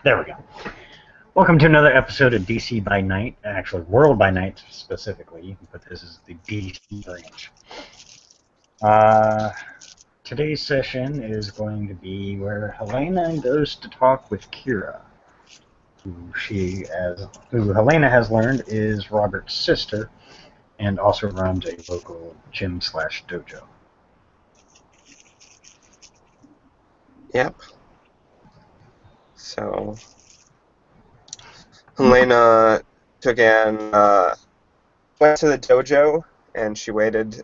There we go. Welcome to another episode of DC by Night, actually World by Night specifically, but this is the DC branch. Uh, Today's session is going to be where Helena goes to talk with Keira, who Helena has learned is Robert's sister and also runs a local gym slash dojo. Yep. So Helena went to the dojo and she waited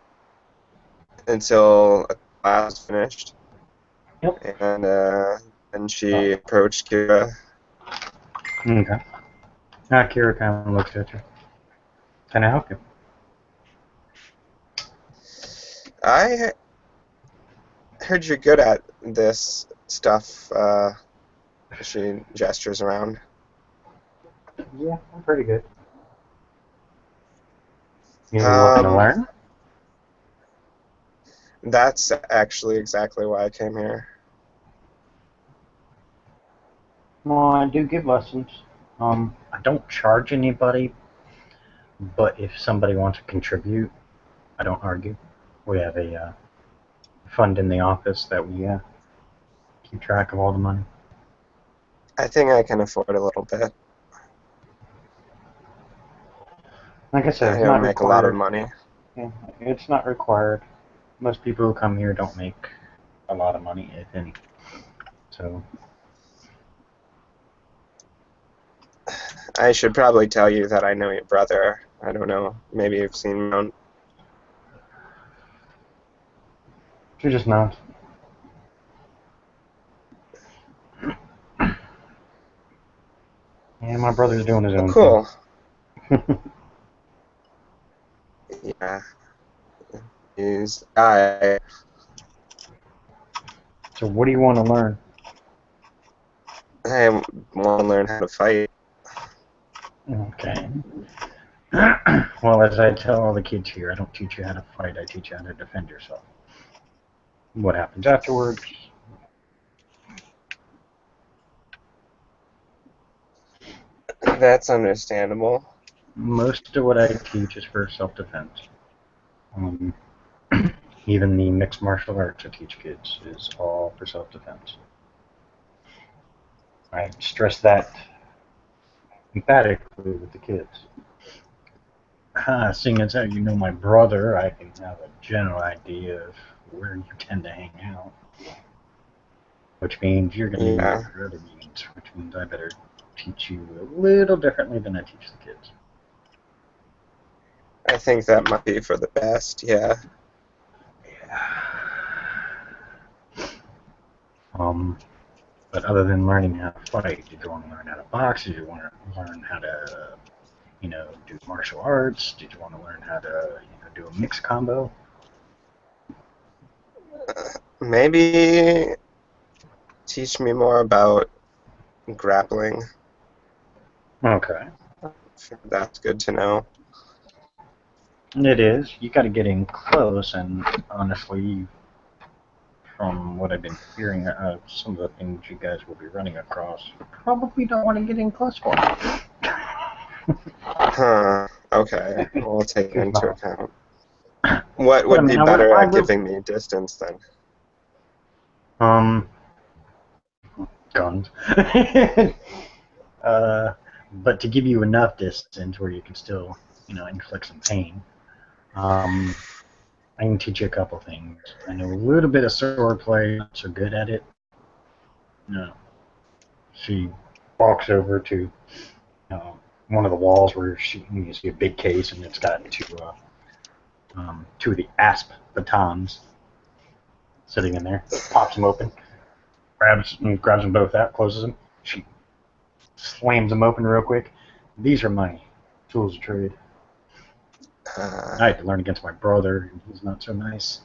until a class finished. Yep. And then she approached Keira. Okay. Keira kind of looks at you. Can I help you? I heard you're good at this stuff. She gestures around. Yeah, I'm pretty good. You looking to Um, learn? that's actually exactly why I came here. Well, I do give lessons. I don't charge anybody, but if somebody wants to contribute, I don't argue. We have a fund in the office that we keep track of all the money. I think I can afford a little bit. Like I said, I it's don't not make a lot of required. money. Yeah, it's not required. Most people who come here don't make a lot of money, if any. So, I should probably tell you that I know your brother. I don't know. Maybe you've seen him around. she just nods. Yeah, my brother's doing his Oh, own thing. cool. Yeah, he's I So, what do you want to learn? I want to learn how to fight. Okay. Well, as I tell all the kids here, I don't teach you how to fight. I teach you how to defend yourself. What happens afterwards? That's understandable. Most of what I teach is for self-defense. Um, Even the mixed martial arts I teach kids is all for self-defense. I stress that emphatically with the kids. Seeing as how you know my brother, I can have a general idea of where you tend to hang out, which means you're going to use Yeah, your other means, which means I better teach you a little differently than I teach the kids. I think that might be for the best. Yeah. Um, but other than learning how to fight, did you want to learn how to box? Did you want to learn how to, do martial arts? Did you want to learn how to, do a mixed combo? Maybe teach me more about grappling. Okay. Sure, that's good to know. It is. You got to get in close, and honestly, from what I've been hearing, some of the things you guys will be running across, you probably don't want to get in close for. Huh. Okay. We'll take that Just into not. account. What But I would be mean, better I at will. giving me distance then? Um, Guns. uh, but to give you enough distance where you can still, inflict some pain. Um, I can teach you a couple things. I know a little bit of sword play, not so good at it. No. She walks over to one of the walls where you see a big case and it's got two of the asp batons sitting in there. Pops them open, grabs them both out, closes them. She slams them open real quick. These are my tools of trade. I Uh, had to learn against my brother. He's not so nice.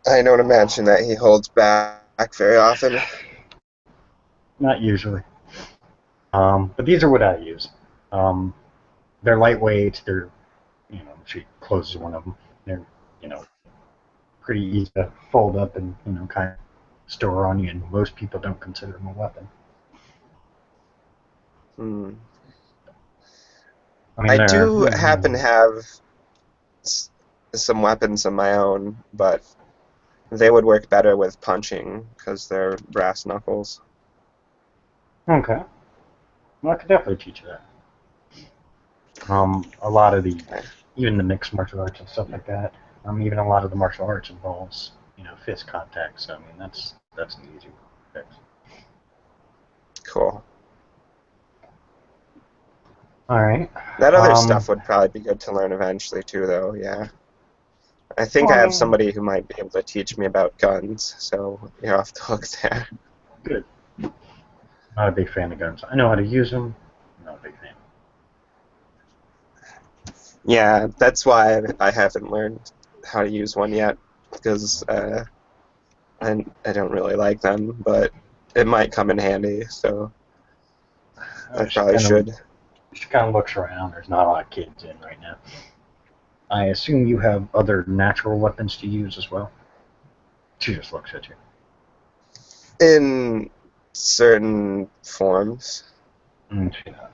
I don't imagine that he holds back very often. Not usually. But these are what I use. Um, they're lightweight. She closes one of them. They're, you know, pretty easy to fold up and, kind of store on you, and most people don't consider them a weapon. Hmm. I mean, I they're do happen to have s- some weapons of my own, but they would work better with punching because they're brass knuckles. okay. Well, I could definitely teach you that. A lot of the, Okay. even the mixed martial arts and stuff like that. Even a lot of the martial arts involves, fist contact. So I mean, that's an easy fix. Cool. All right. That other Um, stuff would probably be good to learn eventually too, though. Yeah. I think well, I I have mean, somebody who might be able to teach me about guns, so you're off the hook there. good. Not a big fan of guns. I know how to use them. Not a big fan. Yeah, that's why I haven't learned how to use one yet, because I don't really like them, but it might come in handy, so I She probably kind of should. she kind of looks around. There's not a lot of kids in right now. I assume you have other natural weapons to use as well. She just looks at you. In certain forms. She does.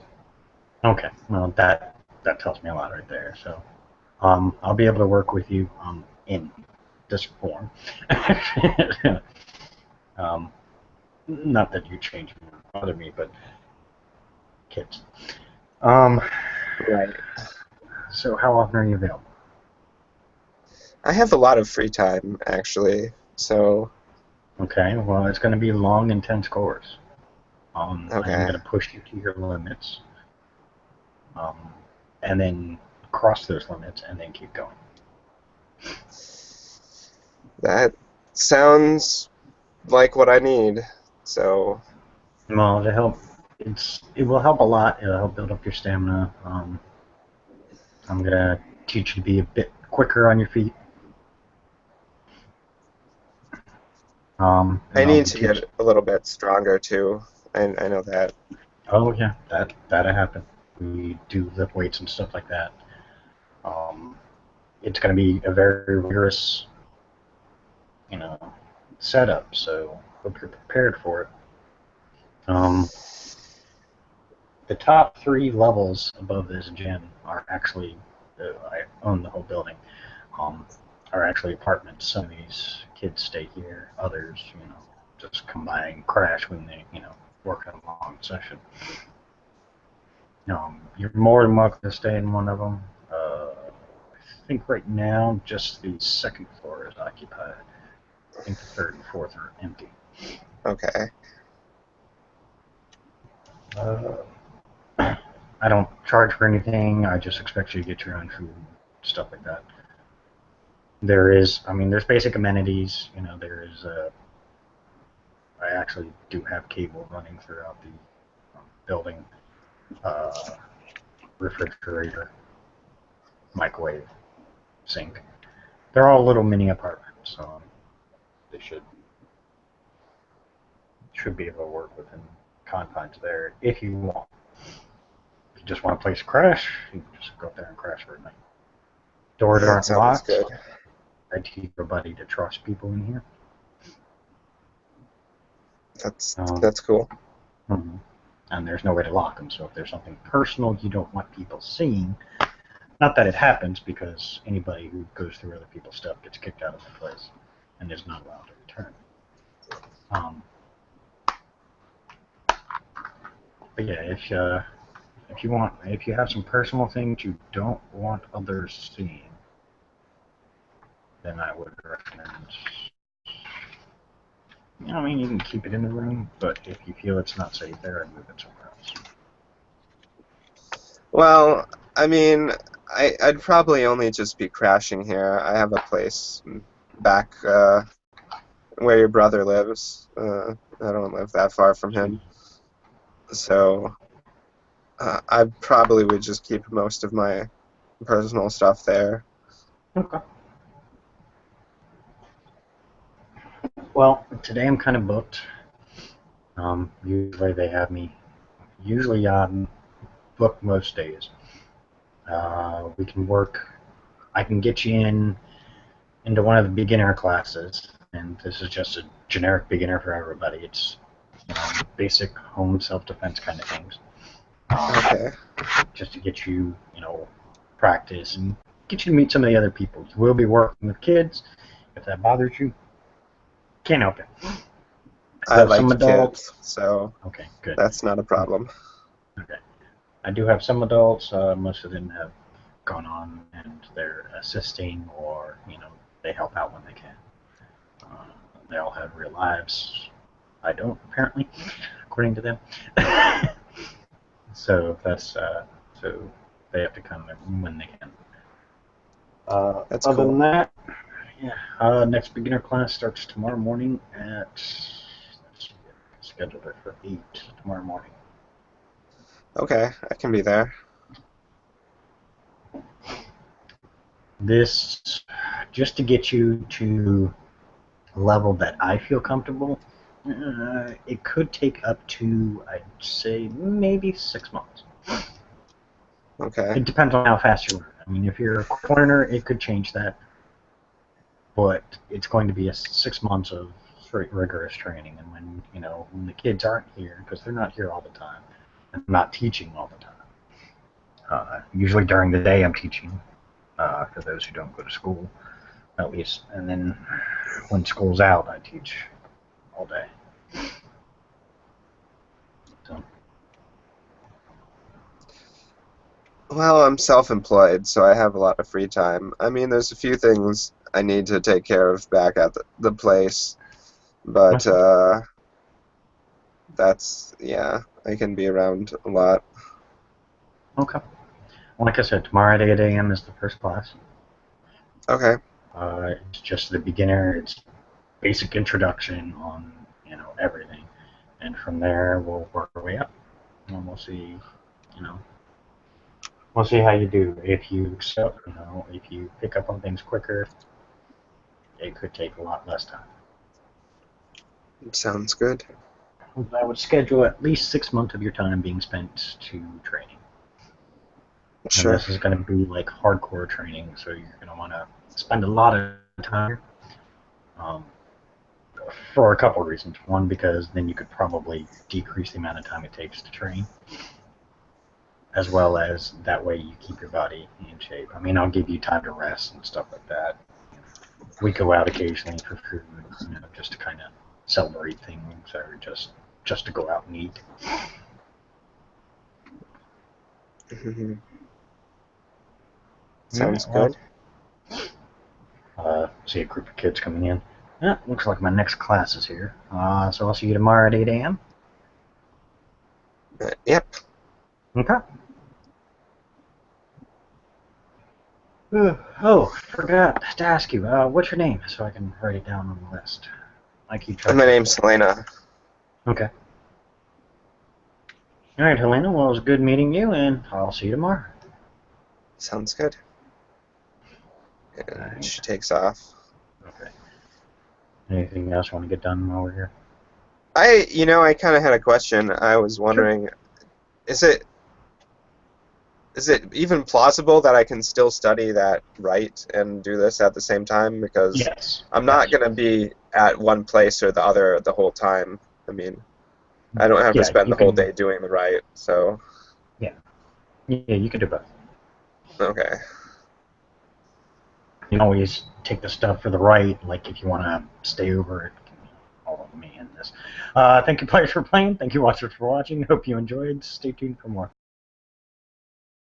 Okay. Well, that tells me a lot right there. So, I'll be able to work with you in this form. um, not that you change would bother me, but kids. Um, Right. so how often are you available? I have a lot of free time, actually, so Okay. Well, it's going to be long, intense course. I am okay. going to push you to your limits, um, and then cross those limits, and then keep going. That sounds like what I need. So, Well, to help, it will help a lot. It'll help build up your stamina. I'm gonna teach you to be a bit quicker on your feet. I And I'll need be to get teaching. a little bit stronger too. I know that. Oh yeah, that'll happen. We do lift weights and stuff like that. Um, it's gonna be a very rigorous, you know, setup. So hope you're prepared for it. Um, the top three levels above this gym are actually, I own the whole building. Um, are actually apartments. Some of these kids stay here. Others, just come by and crash when they, work a long session. You're more than welcome to stay in one of them. I think right now just the second floor is occupied. I think the third and fourth are empty. Okay. Uh, I don't charge for anything. I just expect you to get your own food, stuff like that. There's basic amenities. There is. I actually do have cable running throughout the building. Uh, Refrigerator, microwave, sink. They're all little mini apartments, so they should be able to work within confines there if you want. If you just want a place to crash, you can just go up there and crash for a night. Doors That aren't sounds locked. good. I teach everybody to trust people in here. That's Um, that's cool. mhm. And there's no way to lock them. So if there's something personal you don't want people seeing, not that it happens, because anybody who goes through other people's stuff gets kicked out of the place and is not allowed to return. Um, but yeah, if you have some personal things you don't want others seeing, then I would recommend. You can keep it in the room, but if you feel it's not safe there, I'd move it somewhere else. Well, I mean, I'd probably only just be crashing here. I have a place back where your brother lives. I don't live that far from him, so I probably would just keep most of my personal stuff there. Okay. Well, today I'm kind of booked. Usually they have me. Usually I'm booked most days. We can work. I can get you into one of the beginner classes. and this is just a generic beginner for everybody. It's basic home self-defense kind of things. Okay. Just to get you, practice and get you to meet some of the other people. You will be working with kids. If that bothers you, can't help it. I like some adults. kids, so Okay, good. that's not a problem. Okay. I do have some adults. Most of them have gone on and they're assisting, or they help out when they can. They all have real lives. I don't, apparently, according to them. So that's so they have to come when they can. That's Other cool. than that, yeah. Next beginner class starts tomorrow morning at. Scheduled it for 8 tomorrow morning. Okay, I can be there. This, just to get you to a level that I feel comfortable, it could take up to, I'd say, maybe 6 months. Okay. It depends on how fast you learn. I mean, if you're a quick learner, it could change that, but it's going to be 6 months of straight rigorous training. And when the kids aren't here, because they're not here all the time, and I'm not teaching all the time. Usually during the day I'm teaching, for those who don't go to school, at least. And then when school's out, I teach all day. So. Well, I'm self-employed, so I have a lot of free time. I mean, there's a few things I need to take care of back at the place, but yeah, I can be around a lot. Okay. Like I said, tomorrow at 8 a.m. is the first class. Okay. It's just the beginner. It's basic introduction on everything, and from there we'll work our way up, and we'll see, we'll see how you do. If you excel, if you pick up on things quicker, it could take a lot less time. Sounds good. I would schedule at least 6 months of your time being spent to training. And Sure. this is going to be like hardcore training, so you're going to want to spend a lot of time, um, for a couple of reasons. One, because then you could probably decrease the amount of time it takes to train, as well as that way you keep your body in shape. I mean, I'll give you time to rest and stuff like that. We go out occasionally for food, just to kind of celebrate things, or just to go out and eat. Sounds Well, good. see a group of kids coming in. Yeah, looks like my next class is here. So I'll see you tomorrow at 8 a.m. Yep. Okay. Oh, forgot to ask you. What's your name, so I can write it down on the list. I keep track My of name's stuff. Helena. Okay. All right, Helena. Well, it was good meeting you, and I'll see you tomorrow. Sounds good. All And right. she takes off. Okay. Anything else you want to get done while we're here? I kind of had a question. I was Sure. wondering, is it even plausible that I can still study that right and do this at the same time? Because Yes. I'm not Yes. going to be at one place or the other the whole time. I mean, I don't have to Yeah, spend you the whole can. day doing the right. So, Yeah. Yeah, you can do both. okay. You can always take the stuff for the right, like if you want to stay over it. All of me in this. Thank you, players, for playing. Thank you, watchers, for watching. Hope you enjoyed. Stay tuned for more.